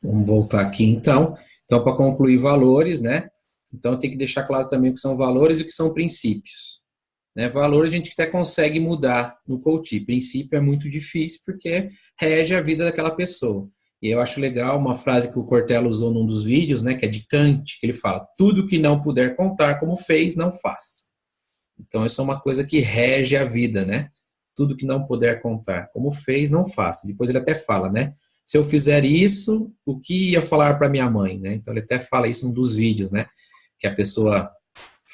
Vamos voltar aqui então. Então, para concluir valores, né? Então, tem que deixar claro também o que são valores e o que são princípios. Né? Valor a gente até consegue mudar no coaching. Princípio é muito difícil porque rege a vida daquela pessoa. E eu acho legal uma frase que o Cortella usou num dos vídeos, né? Que é de Kant, que ele fala: tudo que não puder contar como fez, não faça. Então, isso é uma coisa que rege a vida, né? Tudo que não puder contar como fez, não faça. Depois ele até fala, né? Se eu fizer isso, o que ia falar para minha mãe, né? Então ele até fala isso num dos vídeos, né? Que a pessoa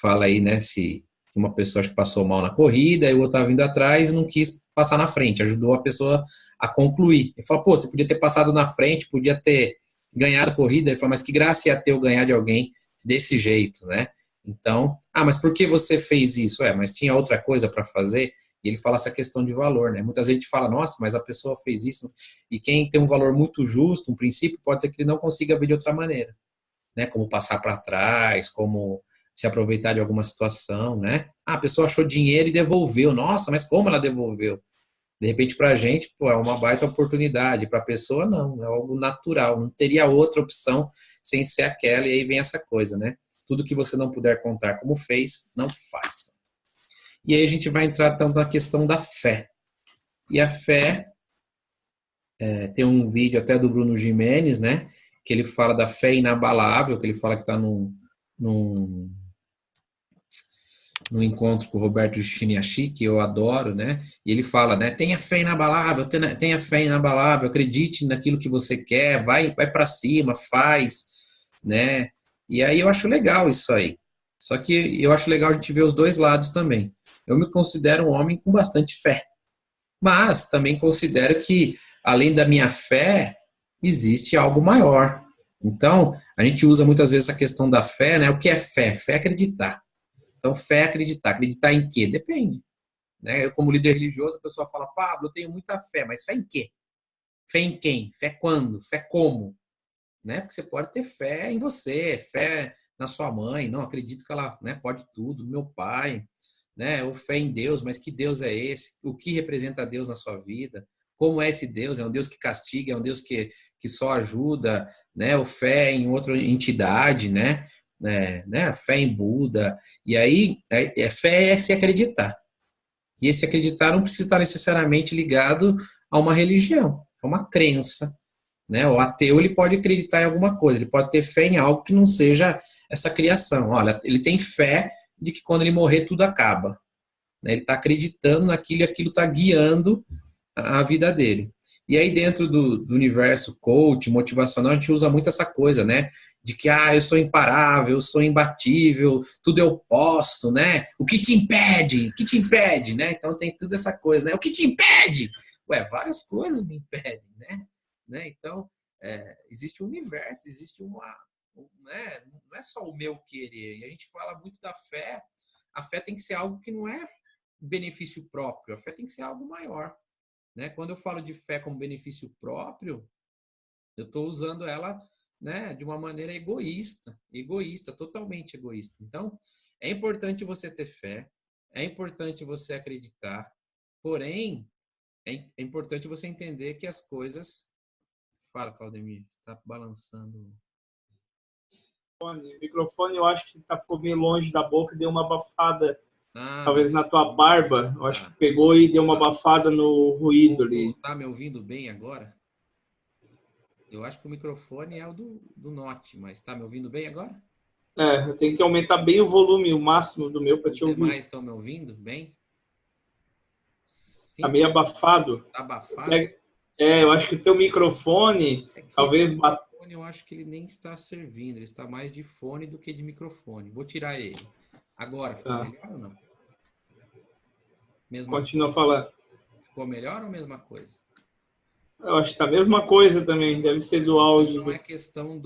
fala aí, né? Se uma pessoa acho que passou mal na corrida e o outro estava vindo atrás e não quis passar na frente, ajudou a pessoa a concluir. Ele fala, pô, você podia ter passado na frente, podia ter ganhado a corrida. Ele fala, mas que graça ia ter eu ganhar de alguém desse jeito, né? Então, mas por que você fez isso? Mas tinha outra coisa para fazer? E ele fala essa questão de valor, né? Muitas vezes a gente fala, nossa, mas a pessoa fez isso. E quem tem um valor muito justo, um princípio, pode ser que ele não consiga ver de outra maneira, né? Como passar para trás, como se aproveitar de alguma situação, né? A pessoa achou dinheiro e devolveu. Nossa, mas como ela devolveu? De repente, para a gente, pô, é uma baita oportunidade. Para a pessoa, não. É algo natural. Não teria outra opção sem ser aquela. E aí vem essa coisa, né? Tudo que você não puder contar como fez, não faça. E aí a gente vai entrar então na questão da fé. E a fé, tem um vídeo até do Bruno Gimenez, né? Que ele fala da fé inabalável, que ele fala que está num encontro com o Roberto Chiniachi, que eu adoro, né? E ele fala, né? Tenha fé inabalável, tenha fé inabalável, acredite naquilo que você quer, vai para cima, faz, né? E aí eu acho legal isso aí. Só que eu acho legal a gente ver os dois lados também. Eu me considero um homem com bastante fé, mas também considero que, além da minha fé, existe algo maior. Então, a gente usa muitas vezes a questão da fé, né? O que é fé? Fé é acreditar. Então, fé é acreditar. Acreditar em quê? Depende. Né? Eu, como líder religioso, a pessoa fala, Pablo, eu tenho muita fé, mas fé em quê? Fé em quem? Fé quando? Fé como? Né? Porque você pode ter fé em você, fé na sua mãe, não, acredito que ela, né, pode tudo, meu pai, né, ou fé em Deus, mas que Deus é esse? O que representa Deus na sua vida? Como é esse Deus? É um Deus que castiga, é um Deus que só ajuda, né? Ou fé em outra entidade, né? Fé em Buda. E aí, fé é se acreditar. E esse acreditar não precisa estar necessariamente ligado a uma religião, a uma crença, né? O ateu ele pode acreditar em alguma coisa, ele pode ter fé em algo que não seja essa criação. Olha, ele tem fé de que quando ele morrer tudo acaba, né? Ele está acreditando naquilo e aquilo está guiando a vida dele. E aí dentro do universo coach, motivacional, a gente usa muito essa coisa, né? De que, eu sou imparável, eu sou imbatível, tudo eu posso, né? O que te impede? O que te impede, né? Então tem tudo essa coisa, né? O que te impede? Várias coisas me impedem, né? Então, existe um universo, existe né? Não é só o meu querer. E a gente fala muito da fé, a fé tem que ser algo que não é benefício próprio, a fé tem que ser algo maior. Né? Quando eu falo de fé como benefício próprio, eu estou usando ela, né, de uma maneira egoísta, totalmente egoísta. Então, é importante você ter fé, é importante você acreditar, porém, é importante você entender que as coisas... Fala, Claudemir, você está balançando. O microfone eu acho que ficou meio longe da boca e deu uma abafada. Talvez na tua barba, eu acho que pegou e deu uma abafada no ruído ali. Tá me ouvindo bem agora? Eu acho que o microfone é o do Note, mas tá me ouvindo bem agora? Eu tenho que aumentar bem o volume, o máximo do meu para te ouvir. Os demais estão me ouvindo bem? Sim. Tá meio abafado. Tá abafado? Eu acho que o teu microfone, talvez... Esse microfone eu acho que ele nem está servindo, ele está mais de fone do que de microfone. Vou tirar ele. Agora, ficou melhor ou não? Continua falando. Ficou melhor ou a mesma coisa? Eu acho que tá a mesma coisa também, deve ser do áudio. Não é questão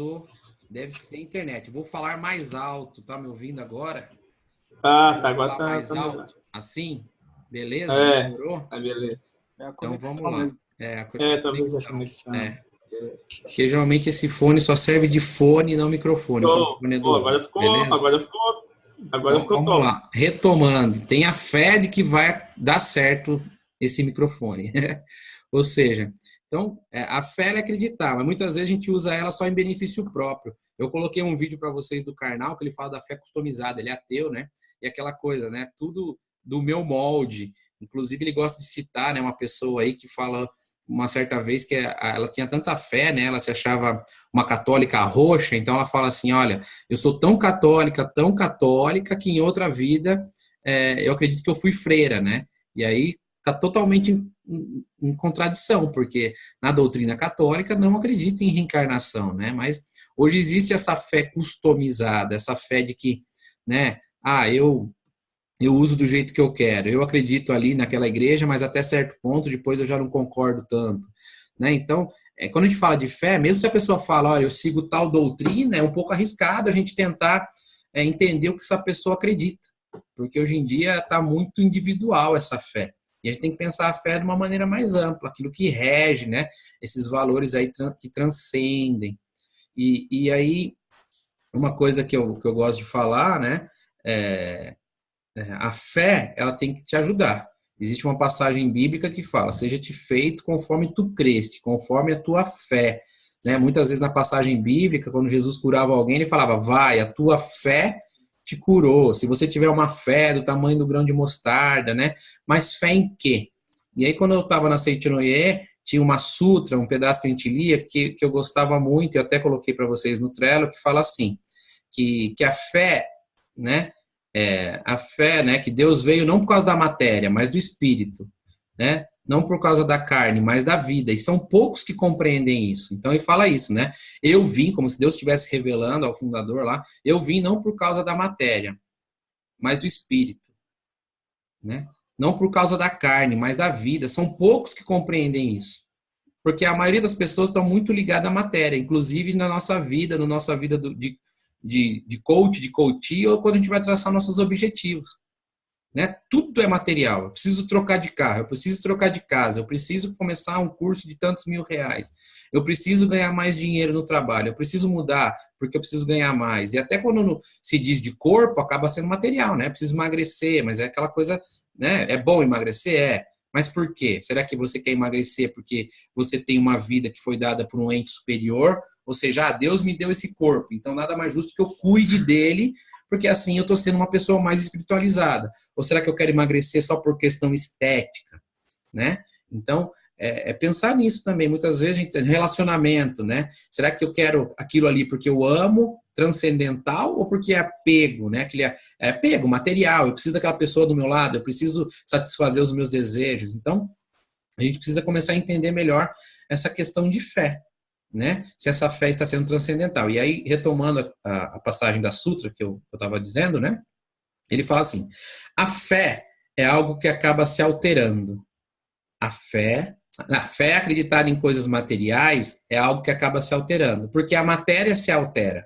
deve ser internet. Vou falar mais alto, tá me ouvindo agora? Agora tá mais alto. melhor. Assim? Beleza? Melhorou? Beleza. Então vamos lá. Talvez a conexão. Porque geralmente esse fone só serve de fone e não microfone. Agora ficou vamos top. lá. Retomando. Tenha fé de que vai dar certo esse microfone. Ou seja, Então, a fé é acreditar, mas muitas vezes a gente usa ela só em benefício próprio. Eu coloquei um vídeo para vocês do Karnal, que ele fala da fé customizada, ele é ateu, né? E aquela coisa, né? Tudo do meu molde. Inclusive, ele gosta de citar, né, uma pessoa aí que fala uma certa vez que ela tinha tanta fé, né? Ela se achava uma católica roxa, então ela fala assim, olha, eu sou tão católica, que em outra vida eu acredito que eu fui freira, né? E aí está totalmente em contradição, porque na doutrina católica não acredita em reencarnação, né? Mas hoje existe essa fé customizada, essa fé de que, né? Eu uso do jeito que eu quero. Eu acredito ali naquela igreja, mas até certo ponto, depois eu já não concordo tanto. Né? Então, quando a gente fala de fé, mesmo se a pessoa fala, olha, eu sigo tal doutrina, é um pouco arriscado a gente tentar entender o que essa pessoa acredita. Porque hoje em dia está muito individual essa fé. E a gente tem que pensar a fé de uma maneira mais ampla, aquilo que rege, né? Esses valores aí que transcendem. E aí, uma coisa que eu gosto de falar, né? A fé, ela tem que te ajudar. Existe uma passagem bíblica que fala, seja-te feito conforme tu creste, conforme a tua fé. Né? Muitas vezes na passagem bíblica, quando Jesus curava alguém, ele falava, vai, a tua fé te curou. Se você tiver uma fé do tamanho do grão de mostarda, né? Mas fé em quê? E aí, quando eu estava na Seitinoye, tinha uma sutra, um pedaço que a gente lia, que eu gostava muito, e até coloquei para vocês no Trello, que fala assim, que a fé, né? A fé, né, que Deus veio não por causa da matéria, mas do espírito, né? Não por causa da carne, mas da vida. E são poucos que compreendem isso. Então ele fala isso, né? Eu vim, como se Deus estivesse revelando ao fundador lá, eu vim não por causa da matéria, mas do espírito, né? Não por causa da carne, mas da vida. São poucos que compreendem isso. Porque a maioria das pessoas estão muito ligadas à matéria, inclusive na nossa vida de coach, de coaching, ou quando a gente vai traçar nossos objetivos. Né? Tudo é material. Eu preciso trocar de carro, eu preciso trocar de casa, eu preciso começar um curso de tantos R$ 1.000, eu preciso ganhar mais dinheiro no trabalho, eu preciso mudar porque eu preciso ganhar mais. E até quando se diz de corpo, acaba sendo material, né? Eu preciso emagrecer, mas é aquela coisa, né? É bom emagrecer? É. Mas por quê? Será que você quer emagrecer porque você tem uma vida que foi dada por um ente superior? Ou seja, Deus me deu esse corpo, então nada mais justo que eu cuide dele, porque assim eu estou sendo uma pessoa mais espiritualizada. Ou será que eu quero emagrecer só por questão estética? Né? Então, pensar nisso também. Muitas vezes, relacionamento, né? Será que eu quero aquilo ali porque eu amo, transcendental, ou porque é apego, né? Aquele apego material, eu preciso daquela pessoa do meu lado, eu preciso satisfazer os meus desejos. Então, a gente precisa começar a entender melhor essa questão de fé. Né? Se essa fé está sendo transcendental. E aí, retomando a passagem da Sutra que eu estava dizendo, né? Ele fala assim, a fé é algo que acaba se alterando. A fé acreditar em coisas materiais é algo que acaba se alterando, porque a matéria se altera.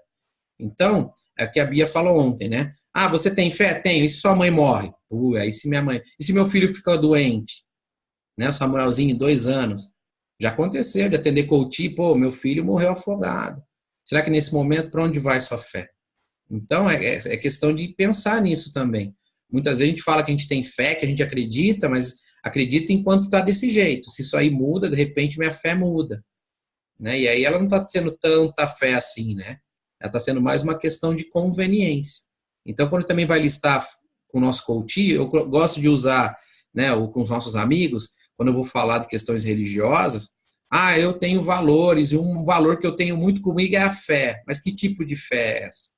Então, é o que a Bia falou ontem, né? Ah, você tem fé? Tenho. E se sua mãe morre? Aí se minha mãe... E se meu filho fica doente? Né? O Samuelzinho, 2 anos. Já aconteceu de atender coach, pô, meu filho morreu afogado. Será que nesse momento, para onde vai sua fé? Então, é questão de pensar nisso também. Muitas vezes a gente fala que a gente tem fé, que a gente acredita, mas acredita enquanto está desse jeito. Se isso aí muda, de repente minha fé muda. Né? E aí ela não está tendo tanta fé assim, né? Ela está sendo mais uma questão de conveniência. Então, quando também vai listar com o nosso coach, eu gosto de usar, né, ou com os nossos amigos, quando eu vou falar de questões religiosas, eu tenho valores, e um valor que eu tenho muito comigo é a fé. Mas que tipo de fé é essa?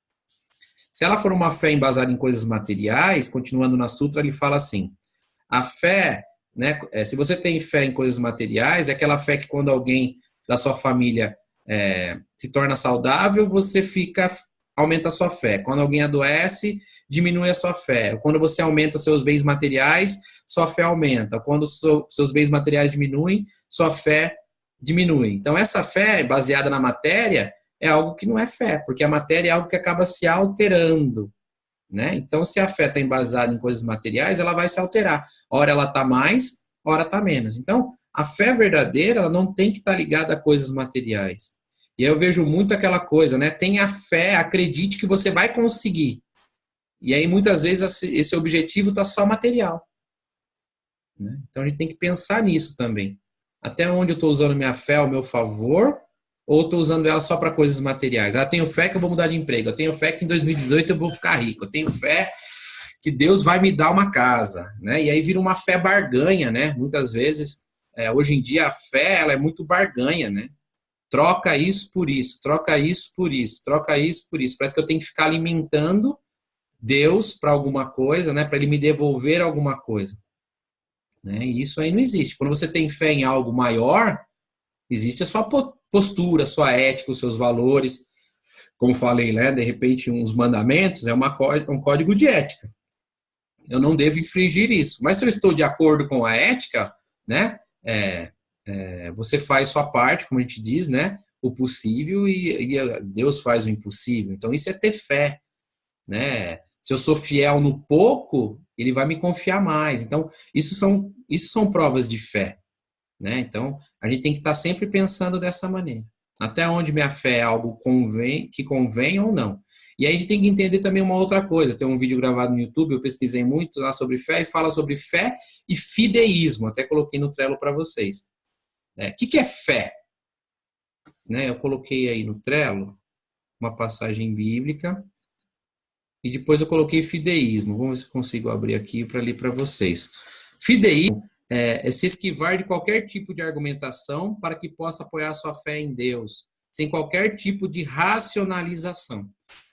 Se ela for uma fé embasada em coisas materiais, continuando na Sutra, ele fala assim, a fé, né, se você tem fé em coisas materiais, é aquela fé que quando alguém da sua família se torna saudável, você aumenta a sua fé. Quando alguém adoece, diminui a sua fé. Quando você aumenta seus bens materiais, sua fé aumenta. Quando seus bens materiais diminuem, sua fé diminui. Então, essa fé baseada na matéria é algo que não é fé, porque a matéria é algo que acaba se alterando. Né? Então, se a fé está embasada em coisas materiais, ela vai se alterar. Ora ela está mais, ora está menos. Então, a fé verdadeira ela não tem que estar ligada a coisas materiais. E aí eu vejo muito aquela coisa, né? Tenha fé, acredite que você vai conseguir. E aí, muitas vezes, esse objetivo está só material. Né? Então, a gente tem que pensar nisso também. Até onde eu estou usando minha fé ao meu favor, ou estou usando ela só para coisas materiais? Ah, tenho fé que eu vou mudar de emprego, eu tenho fé que em 2018 eu vou ficar rico, eu tenho fé que Deus vai me dar uma casa, né? E aí vira uma fé barganha, né? Muitas vezes, hoje em dia, a fé ela é muito barganha, né? Troca isso por isso, troca isso por isso, troca isso por isso. Parece que eu tenho que ficar alimentando Deus para alguma coisa, né? Para ele me devolver alguma coisa. Né? E isso aí não existe. Quando você tem fé em algo maior, existe a sua postura, a sua ética, os seus valores. Como falei, né? De repente, uns mandamentos é um código de ética. Eu não devo infringir isso. Mas se eu estou de acordo com a ética, né? Você faz sua parte, como a gente diz, né? O possível e Deus faz o impossível. Então, isso é ter fé, né? Se eu sou fiel no pouco, ele vai me confiar mais. Então, isso são provas de fé, né? Então, a gente tem que estar sempre pensando dessa maneira. Até onde minha fé é algo que convém ou não. E aí a gente tem que entender também uma outra coisa. Tem um vídeo gravado no YouTube, eu pesquisei muito lá sobre fé, e fala sobre fé e fideísmo. Até coloquei no Trello para vocês. O que é fé? Né? Eu coloquei aí no Trello uma passagem bíblica. E depois eu coloquei fideísmo. Vamos ver se eu consigo abrir aqui para ler para vocês. Fideísmo é se esquivar de qualquer tipo de argumentação para que possa apoiar sua fé em Deus, sem qualquer tipo de racionalização.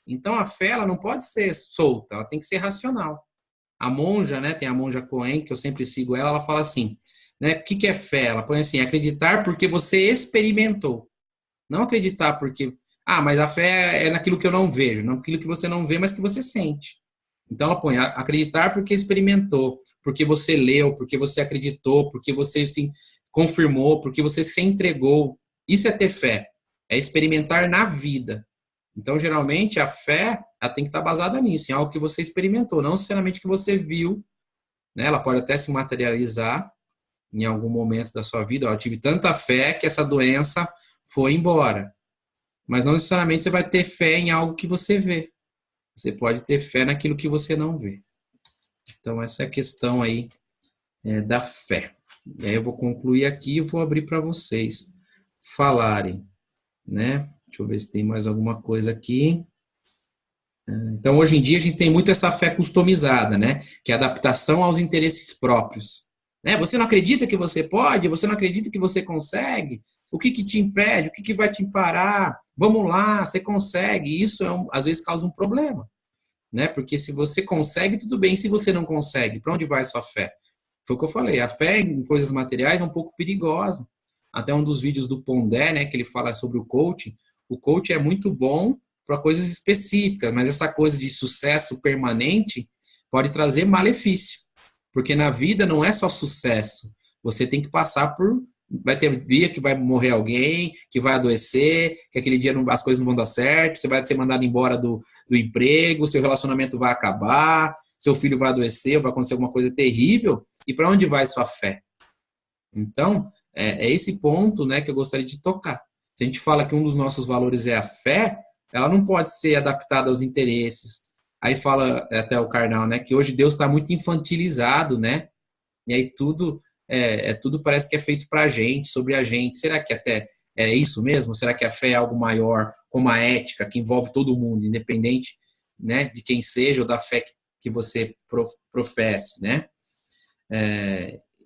Então, a fé ela não pode ser solta, ela tem que ser racional. A monja, né, tem a monja Cohen, que eu sempre sigo ela fala assim, né, o que é fé? Ela põe assim, acreditar porque você experimentou. Não acreditar porque... mas a fé é naquilo que eu não vejo, naquilo que você não vê, mas que você sente. Então ela põe acreditar porque experimentou, porque você leu, porque você acreditou, porque você se confirmou, porque você se entregou. Isso é ter fé, é experimentar na vida. Então, geralmente, a fé ela tem que estar baseada nisso, em algo que você experimentou, não necessariamente que você viu, né? Ela pode até se materializar em algum momento da sua vida. Eu tive tanta fé que essa doença foi embora. Mas não necessariamente você vai ter fé em algo que você vê. Você pode ter fé naquilo que você não vê. Então, essa é a questão aí da fé. E aí eu vou concluir aqui e vou abrir para vocês falarem, né? Deixa eu ver se tem mais alguma coisa aqui. Então, hoje em dia, a gente tem muito essa fé customizada, né? Que é a adaptação aos interesses próprios. Né? Você não acredita que você pode? Você não acredita que você consegue? O que te impede? O que vai te parar? Vamos lá, você consegue. Isso, às vezes, causa um problema. Né? Porque se você consegue, tudo bem. Se você não consegue, para onde vai sua fé? Foi o que eu falei. A fé em coisas materiais é um pouco perigosa. Até um dos vídeos do Pondé, né, que ele fala sobre o coaching. O coaching é muito bom para coisas específicas, mas essa coisa de sucesso permanente pode trazer malefício. Porque na vida não é só sucesso. Você tem que passar por... Vai ter dia que vai morrer alguém, que vai adoecer, que aquele dia as coisas não vão dar certo, você vai ser mandado embora do emprego, seu relacionamento vai acabar, seu filho vai adoecer, vai acontecer alguma coisa terrível. E para onde vai sua fé? Então, é esse ponto, né, que eu gostaria de tocar. Se a gente fala que um dos nossos valores é a fé, ela não pode ser adaptada aos interesses. Aí fala até o Karnal, né, que hoje Deus está muito infantilizado, né? E aí tudo parece que é feito para a gente, sobre a gente. Será que até é isso mesmo? Será que a fé é algo maior, como a ética, que envolve todo mundo, independente, né, de quem seja ou da fé que você professe, né?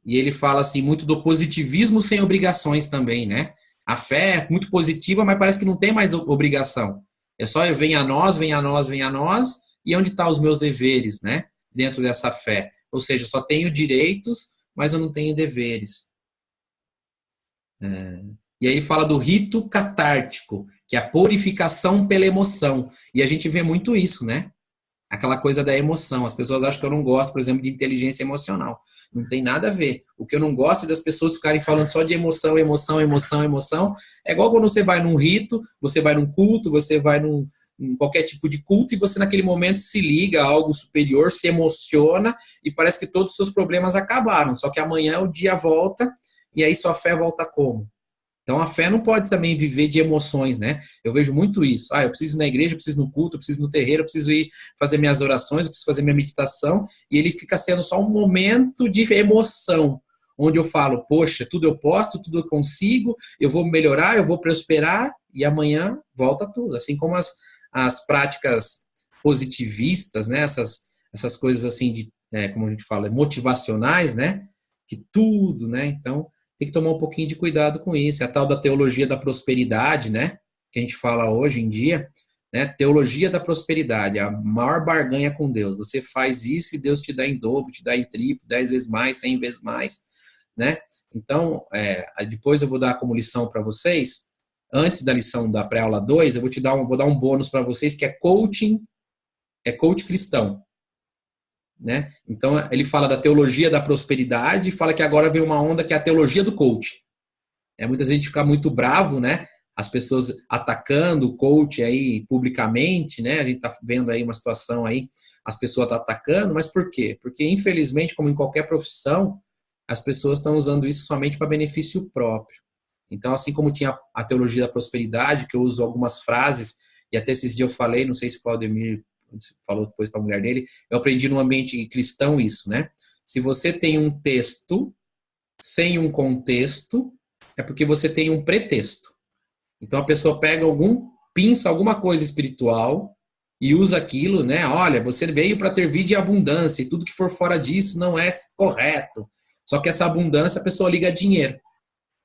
E ele fala assim muito do positivismo sem obrigações também, né? A fé é muito positiva, mas parece que não tem mais obrigação. É só eu venho a nós, venho a nós, venho a nós, e onde estão os meus deveres, né? Dentro dessa fé. Ou seja, eu só tenho direitos, mas eu não tenho deveres. E aí ele fala do rito catártico, que é a purificação pela emoção. E a gente vê muito isso, né? Aquela coisa da emoção. As pessoas acham que eu não gosto, por exemplo, de inteligência emocional. Não tem nada a ver. O que eu não gosto é das pessoas ficarem falando só de emoção, emoção, emoção, emoção. É igual quando você vai num rito, você vai num culto, você vai em qualquer tipo de culto e você naquele momento se liga a algo superior, se emociona e parece que todos os seus problemas acabaram. Só que amanhã o dia volta e aí sua fé volta como? Então, a fé não pode também viver de emoções, né? Eu vejo muito isso. Eu preciso ir na igreja, eu preciso ir no culto, eu preciso ir no terreiro, eu preciso ir fazer minhas orações, eu preciso fazer minha meditação, e ele fica sendo só um momento de emoção. onde eu falo, poxa, tudo eu posso, tudo eu consigo, eu vou melhorar, eu vou prosperar, e amanhã volta tudo. Assim como as práticas positivistas, né? Essas coisas assim de, como a gente fala, motivacionais, né? Que tudo, né? Então, tem que tomar um pouquinho de cuidado com isso. É a tal da teologia da prosperidade, né? Que a gente fala hoje em dia, né? Teologia da prosperidade, a maior barganha com Deus. Você faz isso e Deus te dá em dobro, te dá em triplo, 10 vezes mais, 100 vezes mais, né? Então, depois eu vou dar como lição para vocês, antes da lição da pré-aula 2, eu vou dar um bônus para vocês que é coaching cristão, né? Então, ele fala da teologia da prosperidade e fala que agora vem uma onda que é a teologia do coaching. Muita gente fica muito bravo, né? As pessoas atacando o coach aí publicamente, né? A gente tá vendo aí uma situação aí, as pessoas estão atacando, mas por quê? Porque, infelizmente, como em qualquer profissão, as pessoas estão usando isso somente para benefício próprio. Então, assim como tinha a teologia da prosperidade, que eu uso algumas frases, e até esses dias eu falei, não sei se o Claudemir falou depois para a mulher dele, eu aprendi no ambiente cristão isso, né? Se você tem um texto sem um contexto, é porque você tem um pretexto. Então a pessoa pega pinça alguma coisa espiritual e usa aquilo, né? Olha, você veio para ter vida e abundância, e tudo que for fora disso não é correto. Só que essa abundância a pessoa liga a dinheiro.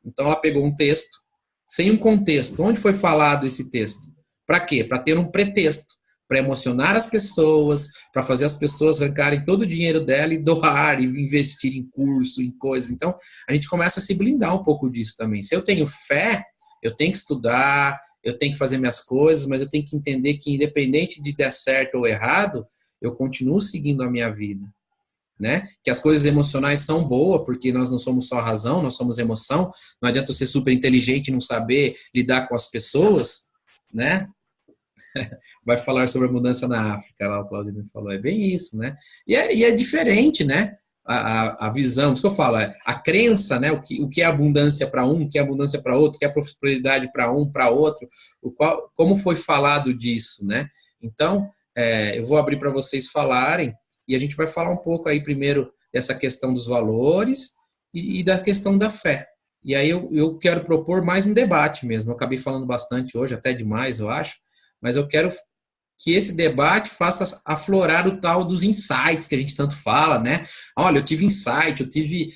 Então ela pegou um texto sem um contexto. Onde foi falado esse texto? Para quê? Para ter um pretexto, para emocionar as pessoas, para fazer as pessoas arrancarem todo o dinheiro dela e doar, e investir em curso, em coisas. Então a gente começa a se blindar um pouco disso também. Se eu tenho fé, eu tenho que estudar, eu tenho que fazer minhas coisas, mas eu tenho que entender que independente de dar certo ou errado, eu continuo seguindo a minha vida, né? Que as coisas emocionais são boas, porque nós não somos só razão, nós somos emoção. Não adianta eu ser super inteligente e não saber lidar com as pessoas, né? Vai falar sobre a mudança na África, lá o Claudio me falou, é bem isso, né? E é diferente, né? A visão, isso que eu falo, a crença, né? O que é abundância para um, o que é abundância para outro, o que é prosperidade para um, para outro, como foi falado disso, né? Então, eu vou abrir para vocês falarem e a gente vai falar um pouco aí primeiro dessa questão dos valores e da questão da fé. E aí eu quero propor mais um debate mesmo. Eu acabei falando bastante hoje, até demais, eu acho, mas eu quero que esse debate faça aflorar o tal dos insights que a gente tanto fala, né? Olha, eu tive insight, eu tive,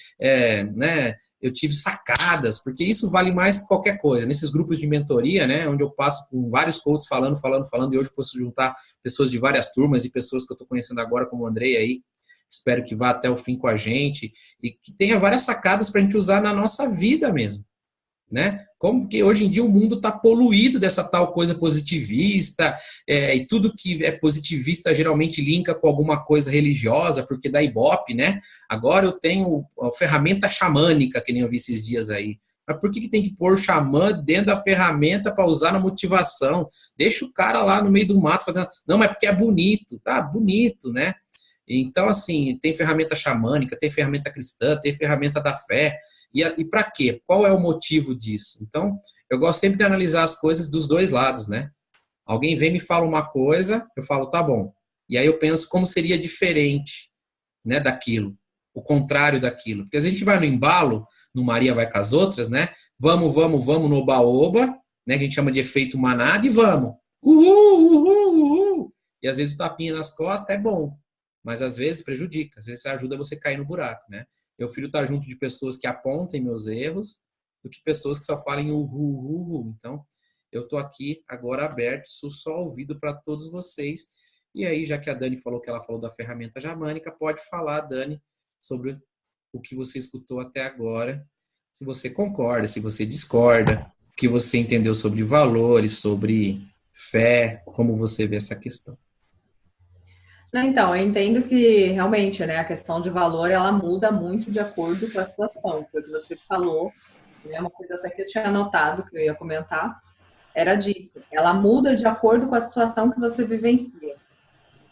né? Eu tive sacadas, porque isso vale mais que qualquer coisa. Nesses grupos de mentoria, né, onde eu passo com vários coaches falando, e hoje eu posso juntar pessoas de várias turmas e pessoas que eu estou conhecendo agora, como o Andrei aí, espero que vá até o fim com a gente e que tenha várias sacadas para a gente usar na nossa vida mesmo, né? Como que hoje em dia o mundo está poluído dessa tal coisa positivista, e tudo que é positivista geralmente linka com alguma coisa religiosa, porque dá ibope, né? Agora eu tenho a ferramenta xamânica, que nem eu vi esses dias aí. Mas por que tem que pôr xamã dentro da ferramenta para usar na motivação? Deixa o cara lá no meio do mato fazendo... Não, mas porque é bonito, tá? Bonito, né? Então, assim, tem ferramenta xamânica, tem ferramenta cristã, tem ferramenta da fé. E para quê? Qual é o motivo disso? Então, eu gosto sempre de analisar as coisas dos dois lados, né? Alguém vem e me fala uma coisa, eu falo, tá bom. E aí eu penso como seria diferente, né, daquilo, o contrário daquilo. Porque a gente vai no embalo, no Maria vai com as outras, né? Vamos no oba-oba, né? Que a gente chama de efeito manada e vamos. Uhul, uhul, uhul. E às vezes o tapinha nas costas é bom, mas às vezes prejudica, às vezes ajuda você a cair no buraco, né? Eu prefiro estar junto de pessoas que apontem meus erros do que pessoas que só falem uhul. Então, eu estou aqui agora aberto, sou só ouvido para todos vocês. E aí, já que a Dani falou que ela falou da ferramenta xamânica, pode falar, Dani, sobre o que você escutou até agora. Se você concorda, se você discorda, o que você entendeu sobre valores, sobre fé, como você vê essa questão. Então, eu entendo que realmente, né, a questão de valor, ela muda muito de acordo com a situação. Foi o que você falou, né, uma coisa até que eu tinha anotado, que eu ia comentar, era disso. Ela muda de acordo com a situação que você vivencia.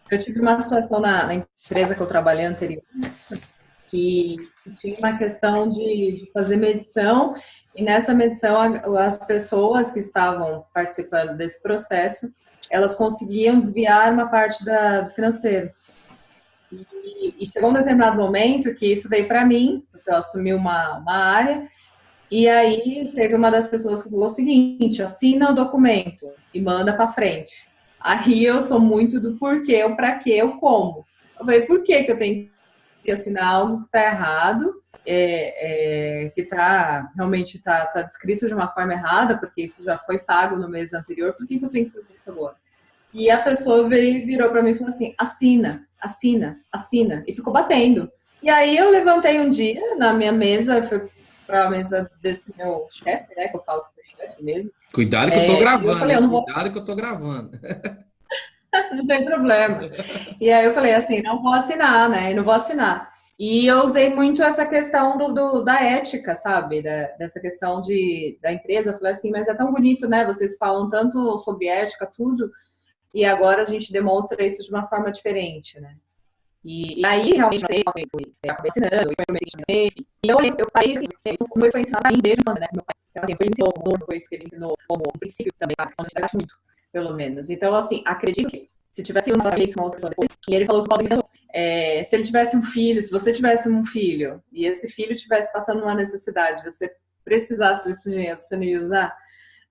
Eu tive uma situação na empresa que eu trabalhei anterior, que tinha uma questão de fazer medição, e nessa medição as pessoas que estavam participando desse processo, elas conseguiam desviar uma parte do financeiro. E chegou um determinado momento que isso veio para mim, porque eu assumi uma área, e aí teve uma das pessoas que falou o seguinte: assina o documento e manda para frente. Aí eu sou muito do porquê, o para quê, o como. Eu falei, por que eu tenho que assinar algo que está errado, que realmente está descrito de uma forma errada, porque isso já foi pago no mês anterior, por que eu tenho que fazer isso agora? E a pessoa virou para mim e falou assim: assina, assina, assina. E ficou batendo. E aí eu levantei um dia na minha mesa, fui para a mesa desse meu chefe, né? Que eu falo que é chefe mesmo. Cuidado que eu tô gravando, eu falei, cuidado que eu tô gravando. Não tem problema. E aí eu falei assim, não vou assinar, né? Não vou assinar. E eu usei muito essa questão da ética, sabe? Dessa questão da empresa. Eu falei assim, mas é tão bonito, né? Vocês falam tanto sobre ética, tudo, e agora a gente demonstra isso de uma forma diferente, né? E aí, realmente, eu acabei assinando, e eu parei, isso foi ensinado pra mim desde quando, né? Meu pai, assim, foi ensinou, foi isso que ele ensinou como princípio também, sabe? Eu acho muito, pelo menos. Então, assim, acredito que se tivesse uma outra pessoa depois, e ele falou que o Paulo se ele tivesse um filho, se você tivesse um filho, e esse filho estivesse passando uma necessidade, você precisasse desse dinheiro, você não ia usar?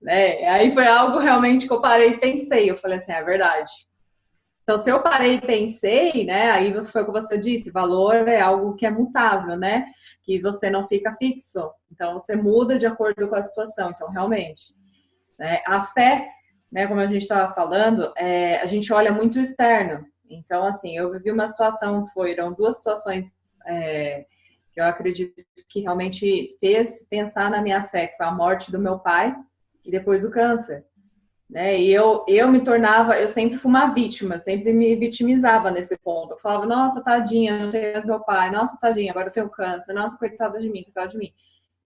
Né? Aí foi algo realmente que eu parei e pensei. Eu falei assim, é verdade. Então, se eu parei e pensei, né? Aí foi o que você disse, valor é algo que é mutável, né? Que você não fica fixo. Então, você muda de acordo com a situação. Então, realmente, né? A fé, né? Como a gente estava falando, a gente olha muito o externo. Então, assim, eu vivi uma situação, foram duas situações que eu acredito que realmente fez pensar na minha fé, que foi a morte do meu pai e depois o câncer, né? E eu me tornava, eu sempre fui uma vítima, eu sempre me vitimizava nesse ponto. Eu falava, nossa, tadinha, não tenho mais meu pai, nossa, tadinha, agora eu tenho câncer, nossa, coitada de mim, coitada de mim.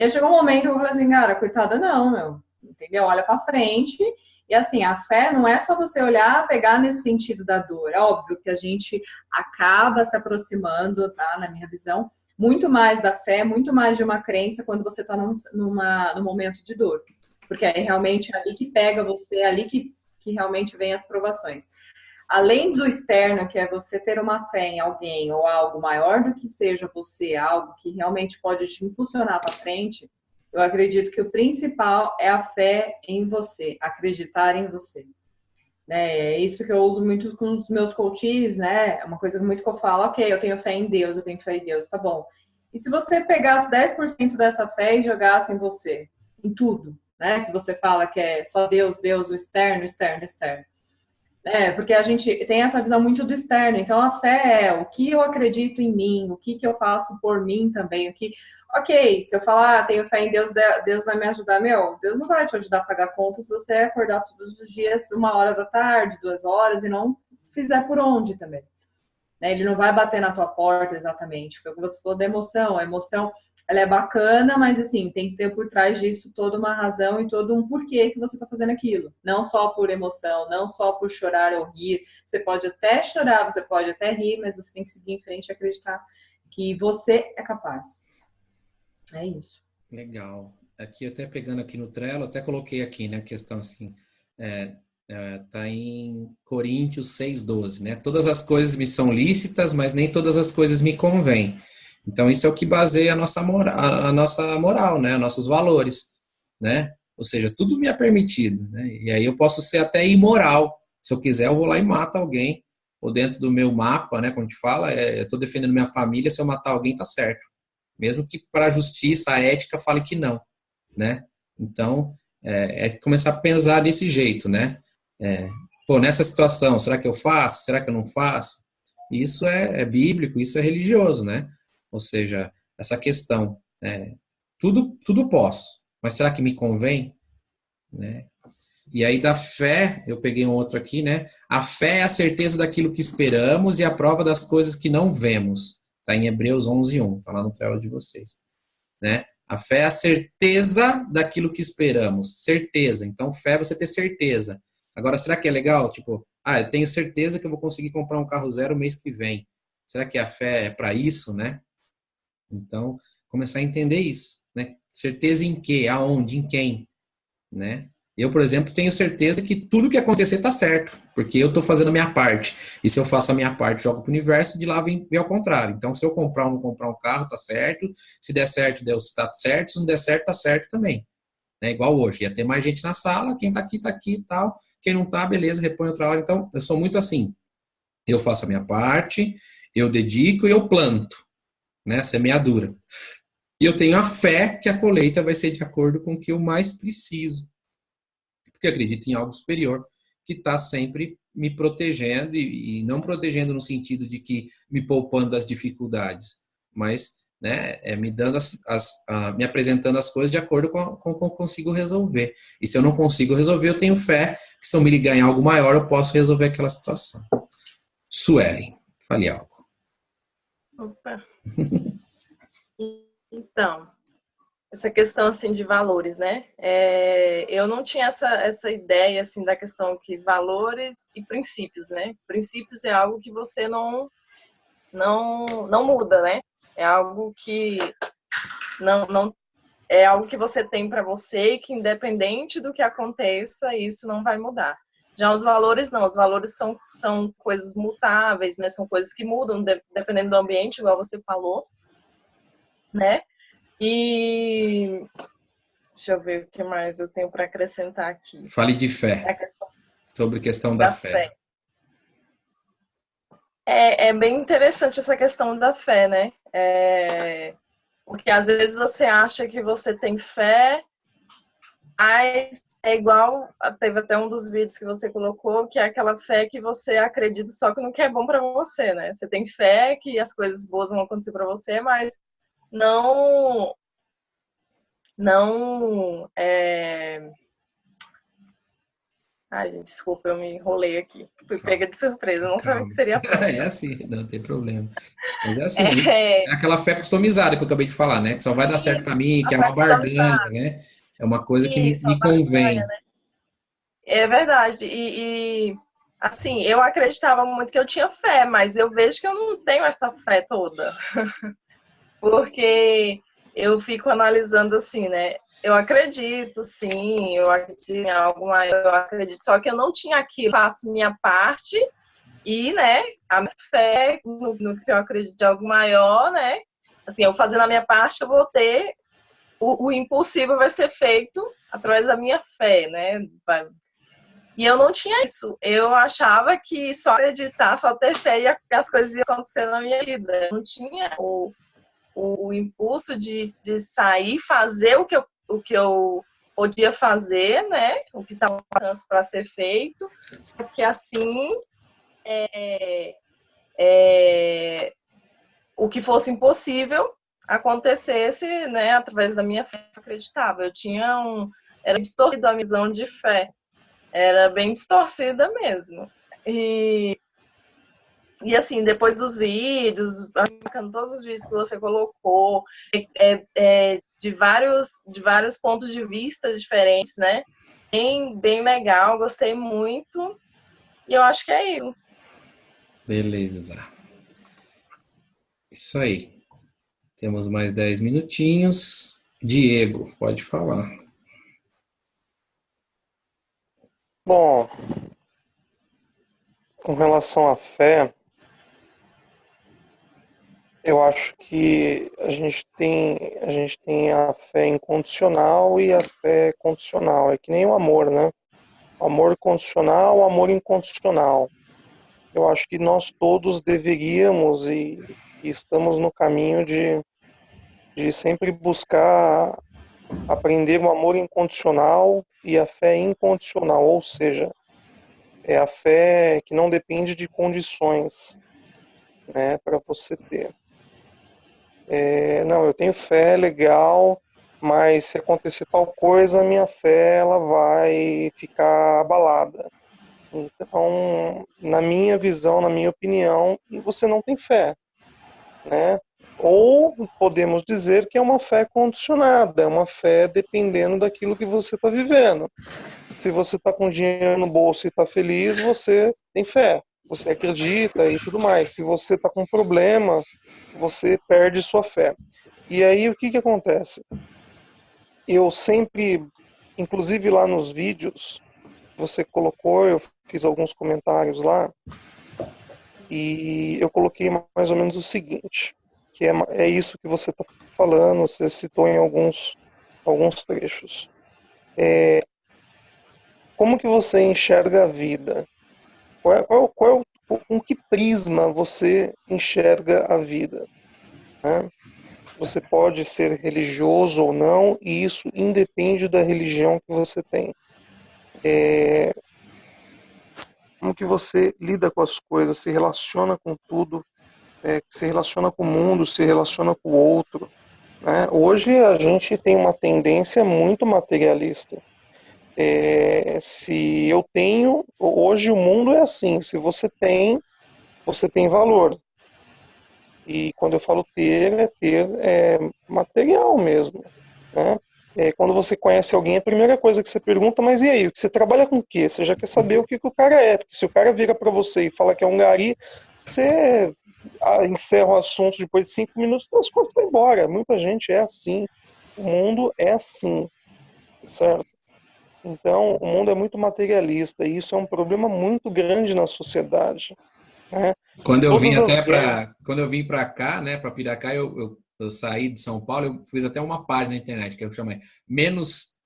E aí chegou um momento que eu falei assim, cara, coitada não, meu, entendeu? Olha pra frente. E assim, a fé não é só você olhar, pegar nesse sentido da dor. É óbvio que a gente acaba se aproximando, tá? Na minha visão, muito mais da fé, muito mais de uma crença quando você está num momento de dor. Porque é realmente ali que pega você, é ali que realmente vem as provações. Além do externo, que é você ter uma fé em alguém ou algo maior do que seja você, algo que realmente pode te impulsionar para frente, eu acredito que o principal é a fé em você, acreditar em você. É isso que eu uso muito com os meus coaches, né? É uma coisa muito que eu falo, ok, eu tenho fé em Deus, eu tenho fé em Deus, tá bom. E se você pegasse 10% dessa fé e jogasse em você, em tudo, né? Que você fala que é só Deus, Deus, o externo, externo, externo. Porque a gente tem essa visão muito do externo. Então, a fé é o que eu acredito em mim, o que eu faço por mim também. Ok, se eu falar, tenho fé em Deus, Deus vai me ajudar. Meu, Deus não vai te ajudar a pagar conta se você acordar todos os dias 1 hora da tarde, 2 horas, e não fizer por onde também. Ele não vai bater na tua porta exatamente. Foi o que você falou da emoção. A emoção, ela é bacana, mas assim, tem que ter por trás disso toda uma razão e todo um porquê que você está fazendo aquilo. Não só por emoção, não só por chorar ou rir. Você pode até chorar, você pode até rir, mas você tem que seguir em frente e acreditar que você é capaz. É isso. Legal. Aqui, até pegando aqui no Trello, até coloquei aqui, né, a questão assim, tá em Coríntios 6:12, né? Todas as coisas me são lícitas, mas nem todas as coisas me convêm. Então, isso é o que baseia a nossa moral, né? Nossos valores, né? Ou seja, tudo me é permitido, né? E aí eu posso ser até imoral. Se eu quiser, eu vou lá e mato alguém. Ou dentro do meu mapa, né? Como a gente fala, eu estou defendendo minha família, se eu matar alguém, tá certo. Mesmo que para a justiça, a ética fale que não, né? Então, começar a pensar desse jeito, né? Nessa situação, será que eu faço? Será que eu não faço? Isso é bíblico, isso é religioso, né? Ou seja, essa questão, tudo posso, mas será que me convém? Né? E aí da fé, eu peguei um outro aqui, né? A fé é a certeza daquilo que esperamos e a prova das coisas que não vemos. Está em Hebreus 11:1, está lá no Trello de vocês. Né? A fé é a certeza daquilo que esperamos. Certeza. Então, fé é você ter certeza. Agora, será que é legal? Tipo, eu tenho certeza que eu vou conseguir comprar um carro zero mês que vem. Será que a fé é para isso, né? Então, começar a entender isso, né? Certeza em quê? Aonde? Em quem? Né? Eu, por exemplo, tenho certeza que tudo que acontecer está certo, porque eu estou fazendo a minha parte. E se eu faço a minha parte, jogo para o universo, de lá vem ao contrário. Então, se eu comprar ou não comprar um carro, está certo. Se der certo, está certo. Se não der certo, está certo também. Né? Igual hoje. Ia ter mais gente na sala, quem está aqui e tal. Quem não está, beleza, repõe outra hora. Então, eu sou muito assim. Eu faço a minha parte, eu dedico e eu planto, né? Semeadura. E eu tenho a fé que a colheita vai ser de acordo com o que eu mais preciso. Porque eu acredito em algo superior que está sempre me protegendo e não protegendo no sentido de que me poupando das dificuldades, mas, né, me dando me apresentando as coisas de acordo com o que eu consigo resolver. E se eu não consigo resolver, eu tenho fé que se eu me ligar em algo maior, eu posso resolver aquela situação. Suelen, fale algo. Opa. Então, essa questão assim de valores, né? Eu não tinha essa ideia assim da questão que valores e princípios, né? Princípios é algo que você não muda, né? É algo que não é algo que você tem para você e que independente do que aconteça, isso não vai mudar. Já os valores não, os valores são coisas mutáveis, né? São coisas que mudam dependendo do ambiente, igual você falou, né? E deixa eu ver o que mais eu tenho para acrescentar aqui. Fale de fé. Sobre a questão da fé. É bem interessante essa questão da fé, né? Porque às vezes você acha que você tem fé, mas é igual, teve até um dos vídeos que você colocou, que é aquela fé que você acredita só que no que é bom para você, né? Você tem fé que as coisas boas vão acontecer para você, mas não Ai, gente, desculpa, eu me enrolei aqui. Fui pega de surpresa, não sabia que seria fé. É assim, não tem problema. Mas é assim, é aquela fé customizada que eu acabei de falar, né? Que só vai dar certo para mim, que é uma barganha, né? É uma coisa que me convém. Barganha, né? É verdade. Assim, eu acreditava muito que eu tinha fé, mas eu vejo que eu não tenho essa fé toda. Porque eu fico analisando assim, né? Eu acredito, sim, eu acredito em algo maior, eu acredito, só que eu não tinha aquilo, faço minha parte e, né, a minha fé no que eu acredito de algo maior, né? Assim, eu fazendo a minha parte, eu vou ter, o impossível vai ser feito através da minha fé, né? E eu não tinha isso, eu achava que só acreditar, só ter fé e as coisas iam acontecer na minha vida. Eu não tinha o impulso de sair, fazer o que eu podia fazer, né? O que estava ao alcance para ser feito, porque assim o que fosse impossível acontecesse, né? Através da minha fé, eu acreditava. Era distorcida a visão de fé, era bem distorcida mesmo. E assim, depois dos vídeos, todos os vídeos que você colocou, de vários pontos de vista diferentes, né? Bem legal, gostei muito. E eu acho que é isso. Beleza. Isso aí. Temos mais 10 minutinhos. Diego, pode falar. Bom, com relação à fé, eu acho que a gente tem a fé incondicional e a fé condicional. É que nem o amor, né? O amor condicional, o amor incondicional. Eu acho que nós todos deveríamos e estamos no caminho de sempre buscar aprender o amor incondicional e a fé incondicional, ou seja, é a fé que não depende de condições, né, para você ter. Não, eu tenho fé, legal, mas se acontecer tal coisa, a minha fé ela vai ficar abalada. Então, na minha visão, na minha opinião, você não tem fé, né? Ou podemos dizer que é uma fé condicionada, é uma fé dependendo daquilo que você está vivendo. Se você está com dinheiro no bolso e está feliz, você tem fé, você acredita e tudo mais. Se você está com problema, você perde sua fé. E aí o que acontece? Eu sempre inclusive lá nos vídeos, você colocou, eu fiz alguns comentários lá, e eu coloquei mais ou menos o seguinte, que é isso que você está falando, você citou em alguns trechos. Como que você enxerga a vida? Com que prisma você enxerga a vida? Né? Você pode ser religioso ou não, e isso independe da religião que você tem. Como que você lida com as coisas, se relaciona com tudo, se relaciona com o mundo, se relaciona com o outro. Né? Hoje a gente tem uma tendência muito materialista. Se eu tenho, hoje o mundo é assim, se você tem valor. E quando eu falo ter, é ter material mesmo. Né? Quando você conhece alguém, a primeira coisa que você pergunta, mas e aí, você trabalha com o quê? Você já quer saber o que o cara é, porque se o cara vira para você e fala que é um gari, você encerra o assunto depois de 5 minutos, as coisas vão embora. Muita gente é assim. O mundo é assim, certo? Então, o mundo é muito materialista e isso é um problema muito grande na sociedade. Né? Quando eu vim até quando eu vim para cá, né, para Piracá, eu saí de São Paulo, eu fiz até uma página na internet que eu chamei Menos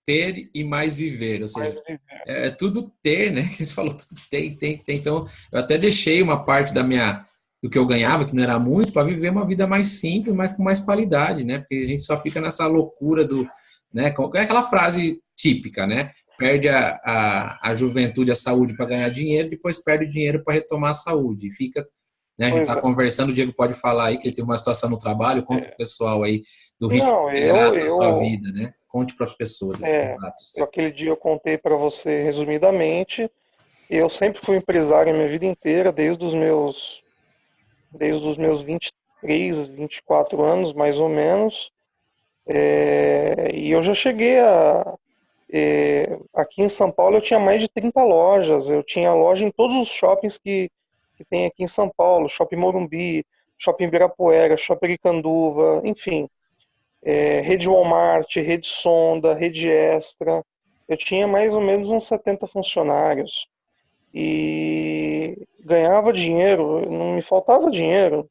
Ter e Mais Viver, ou seja, é tudo ter, né? Você falou tudo tem. Então, eu até deixei uma parte do que eu ganhava, que não era muito, para viver uma vida mais simples, mas com mais qualidade, né? Porque a gente só fica nessa loucura né? É aquela frase típica, né? Perde a juventude, a saúde para ganhar dinheiro, depois perde o dinheiro para retomar a saúde. E fica, né? A gente está conversando, o Diego pode falar aí que ele tem uma situação no trabalho, conta o pessoal aí do ritmo acelerado da sua vida, né? Conte para as pessoas esses relatos. Aquele dia eu contei para você resumidamente. Eu sempre fui empresário a minha vida inteira, desde os meus 23, 24 anos, mais ou menos. E eu já cheguei aqui em São Paulo eu tinha mais de 30 lojas, eu tinha loja em todos os shoppings que tem aqui em São Paulo, Shopping Morumbi, Shopping Ibirapuera, Shopping Aricanduva, enfim, Rede Walmart, Rede Sonda, Rede Extra, eu tinha mais ou menos uns 70 funcionários e ganhava dinheiro, não me faltava dinheiro.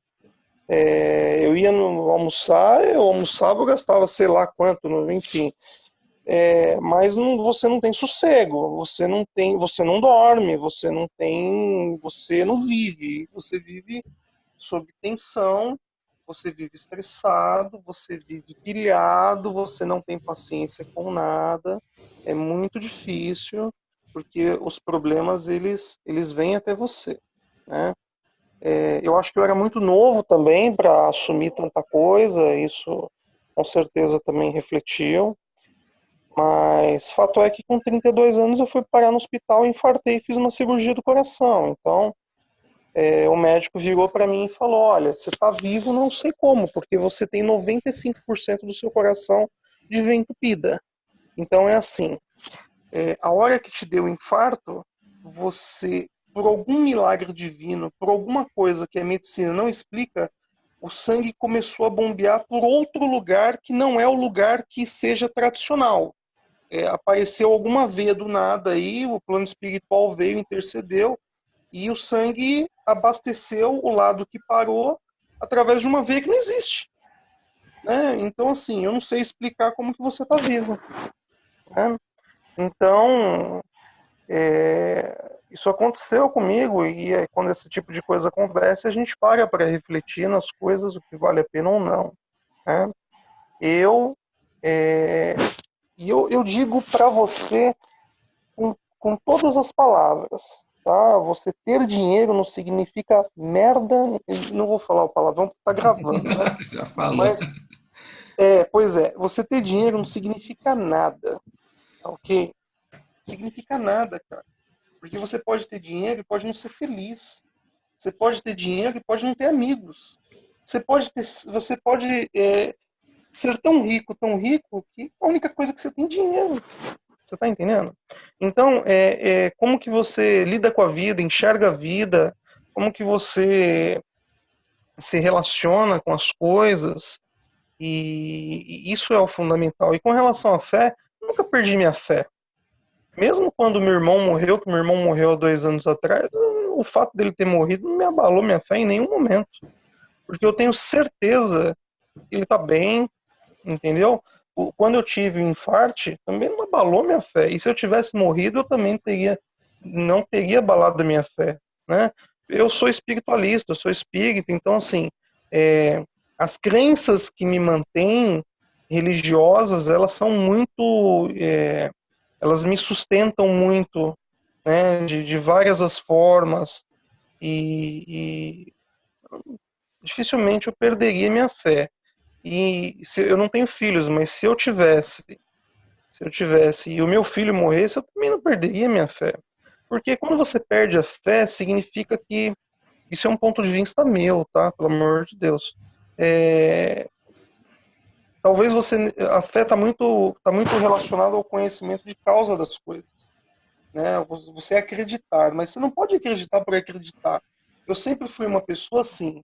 Eu ia almoçar, eu almoçava, eu gastava sei lá quanto, enfim. Mas você não tem sossego, você não dorme, você não vive, você vive sob tensão, você vive estressado, você vive pilhado, você não tem paciência com nada, é muito difícil, porque os problemas eles vêm até você, né? Eu acho que eu era muito novo também para assumir tanta coisa, isso com certeza também refletiu. Mas fato é que com 32 anos eu fui parar no hospital, infartei e fiz uma cirurgia do coração. Então, o médico virou para mim e falou: olha, você está vivo, não sei como, porque você tem 95% do seu coração de veia entupida. Então é assim, a hora que te deu o infarto, você, por algum milagre divino, por alguma coisa que a medicina não explica, o sangue começou a bombear por outro lugar que não é o lugar que seja tradicional. Apareceu alguma veia do nada aí, o plano espiritual veio, intercedeu, e o sangue abasteceu o lado que parou através de uma veia que não existe. Né? Então, assim, eu não sei explicar como que você está vivo. Né? Então, isso aconteceu comigo, e quando esse tipo de coisa acontece, a gente para refletir nas coisas, o que vale a pena ou não. Né? Eu digo para você com todas as palavras, tá? Você ter dinheiro não significa merda. Não vou falar o palavrão porque tá gravando, né? Já falou. Mas, pois é, você ter dinheiro não significa nada, ok? Significa nada, cara. Porque você pode ter dinheiro e pode não ser feliz. Você pode ter dinheiro e pode não ter amigos. Você pode ser tão rico, que a única coisa que você tem é dinheiro. Você está entendendo? Então, como que você lida com a vida, enxerga a vida, como que você se relaciona com as coisas, e isso é o fundamental. E com relação à fé, não nunca perdi minha fé. Mesmo quando meu irmão morreu, que meu irmão morreu há 2 anos atrás, o fato dele ter morrido não me abalou minha fé em nenhum momento. Porque eu tenho certeza que ele está bem, entendeu? Quando eu tive o infarte, também não abalou minha fé. E se eu tivesse morrido, eu também não teria abalado a minha fé, né? Eu sou espiritualista, eu sou espírita, então, assim, as crenças que me mantêm religiosas, elas são muito... elas me sustentam muito, né? De várias as formas. E dificilmente eu perderia minha fé. E eu não tenho filhos, mas se eu tivesse e o meu filho morresse, eu também não perderia minha fé. Porque quando você perde a fé, significa que isso é um ponto de vista meu, tá? Pelo amor de Deus. Talvez a fé está muito relacionada ao conhecimento de causa das coisas, né? Você acreditar, mas você não pode acreditar por acreditar. Eu sempre fui uma pessoa assim.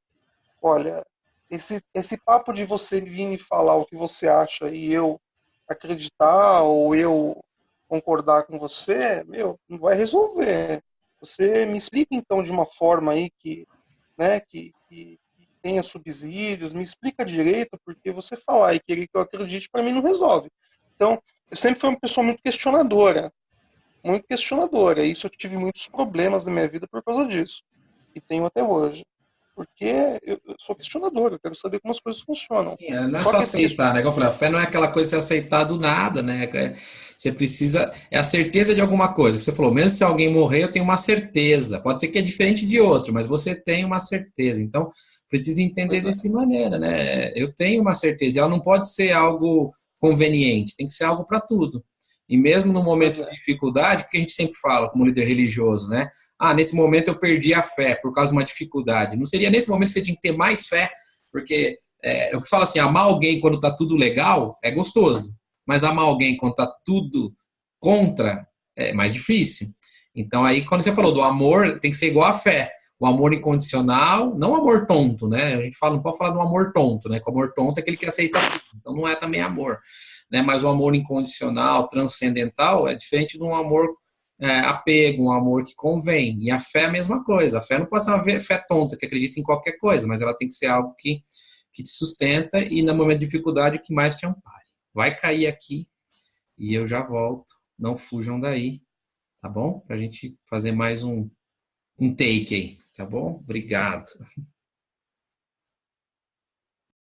Olha, esse papo de você vir me falar o que você acha e eu acreditar ou eu concordar com você, não vai resolver. Você me explica então de uma forma aí que, né, que tenha subsídios, me explica direito, porque você falar e querer que eu acredite para mim não resolve. Então, eu sempre fui uma pessoa muito questionadora, e isso eu tive muitos problemas na minha vida por causa disso, e tenho até hoje. Porque eu sou questionador, eu quero saber como as coisas funcionam. Sim, não é só aceitar, né? Como eu falei, a fé não é aquela coisa de você aceitar do nada, né? Você precisa, é a certeza de alguma coisa. Você falou, mesmo se alguém morrer, eu tenho uma certeza. Pode ser que é diferente de outro, mas você tem uma certeza. Então, precisa entender dessa maneira, né? Eu tenho uma certeza. Ela não pode ser algo conveniente, tem que ser algo para tudo. E mesmo no momento de dificuldade, o que a gente sempre fala como líder religioso, né? Nesse momento eu perdi a fé por causa de uma dificuldade. Não seria nesse momento que você tinha que ter mais fé, porque eu que falo assim, amar alguém quando tá tudo legal é gostoso, mas amar alguém quando tá tudo contra é mais difícil. Então aí quando você falou do amor, tem que ser igual a fé. O amor incondicional, não o amor tonto, né? A gente fala, não pode falar do amor tonto, né? Que o amor tonto é aquele que aceita tudo. Então não é também amor. Né? Mas o amor incondicional, transcendental, é diferente de um amor apego, um amor que convém. E a fé é a mesma coisa. A fé não pode ser uma fé tonta, que acredita em qualquer coisa, mas ela tem que ser algo que te sustenta e, no momento de dificuldade, o que mais te ampare. Vai cair aqui e eu já volto. Não fujam daí, tá bom? Pra gente fazer mais um take aí, tá bom? Obrigado.